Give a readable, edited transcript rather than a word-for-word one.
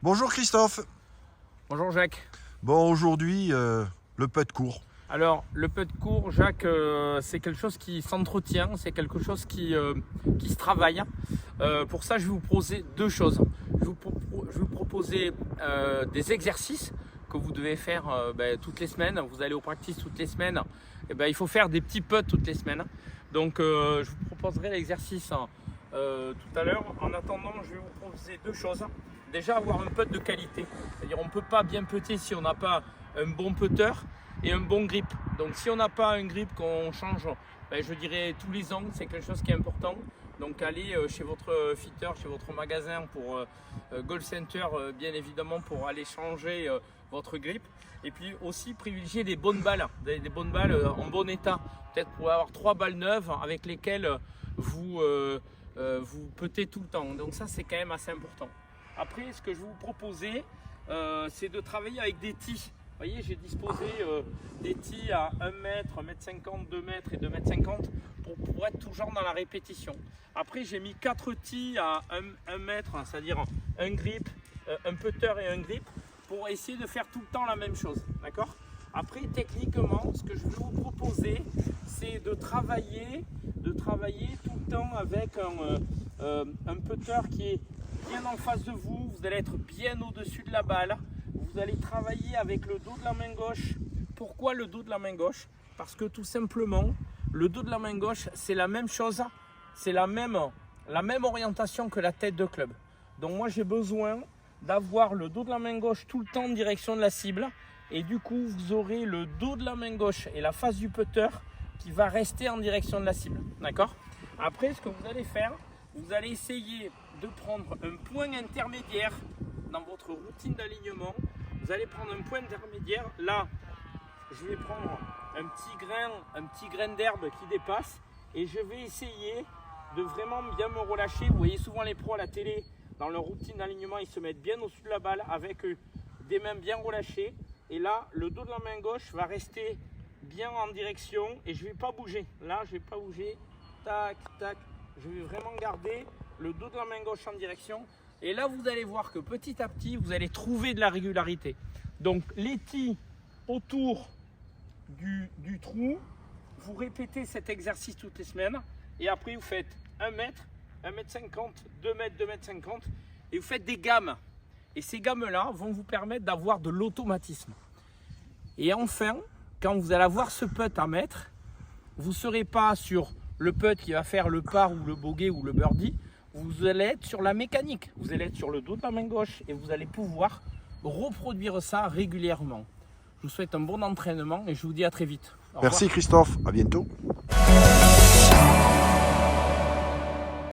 Bonjour Christophe. Bonjour Jacques. Bon, aujourd'hui, le putt court. Alors, le putt court, Jacques, c'est quelque chose qui s'entretient, c'est quelque chose qui se travaille. Pour ça, je vais vous proposer deux choses. Je vais vous proposer des exercices que vous devez faire toutes les semaines. Vous allez au practice toutes les semaines. Et il faut faire des petits putts toutes les semaines. Donc, je vous proposerai l'exercice tout à l'heure. En attendant, je vais vous proposer deux choses. Déjà, avoir un putt de qualité. C'est-à-dire, on ne peut pas bien putter si on n'a pas un bon putter et un bon grip. Donc, si on n'a pas un grip qu'on change, je dirais tous les ans, c'est quelque chose qui est important. Donc, allez chez votre fitter, chez votre magasin pour Golf Center, bien évidemment, pour aller changer votre grip. Et puis aussi privilégier des bonnes balles, des bonnes balles en bon état. Peut-être pour avoir 3 balles neuves avec lesquelles vous puttez tout le temps. Donc ça, c'est quand même assez important. Après, ce que je vais vous proposer, c'est de travailler avec des tees. Vous voyez, j'ai disposé des tees à 1 mètre, 1 mètre 50, 2 mètres et 2 mètres 50 pour être toujours dans la répétition. Après, j'ai mis 4 tees à 1 mètre, c'est-à-dire un grip, un putter et un grip, pour essayer de faire tout le temps la même chose. D'accord ? Après, techniquement, ce que je vais vous proposer, c'est de travailler tout le temps avec un putter qui est bien en face de vous. Vous allez être bien au-dessus de la balle. Vous allez travailler avec le dos de la main gauche. Pourquoi le dos de la main gauche? Parce que tout simplement, le dos de la main gauche, c'est la même chose. C'est la même orientation que la tête de club. Donc moi, j'ai besoin d'avoir le dos de la main gauche tout le temps en direction de la cible. Et du coup, vous aurez le dos de la main gauche et la face du putter qui va rester en direction de la cible. D'accord? Après, ce que vous allez faire, vous allez essayer de prendre un point intermédiaire dans votre routine d'alignement. Vous allez prendre un point intermédiaire. Là, je vais prendre un petit grain d'herbe qui dépasse et je vais essayer de vraiment bien me relâcher. Vous voyez souvent les pros à la télé, dans leur routine d'alignement, ils se mettent bien au-dessus de la balle avec des mains bien relâchées. Et là, le dos de la main gauche va rester bien en direction et je ne vais pas bouger. Là, je ne vais pas bouger. Tac, tac. Je vais vraiment garder le dos de la main gauche en direction. Et là, vous allez voir que petit à petit, vous allez trouver de la régularité. Donc, les tees autour du trou, vous répétez cet exercice toutes les semaines. Et après, vous faites 1 mètre, 1 mètre 50, 2 mètres, 2 mètres 50. Et vous faites des gammes. Et ces gammes-là vont vous permettre d'avoir de l'automatisme. Et enfin, quand vous allez avoir ce putt à mettre, vous ne serez pas sur le putt qui va faire le par ou le bogey ou le birdie. Vous allez être sur la mécanique. Vous allez être sur le dos de la main gauche et vous allez pouvoir reproduire ça régulièrement. Je vous souhaite un bon entraînement et je vous dis à très vite. Merci Christophe, à bientôt.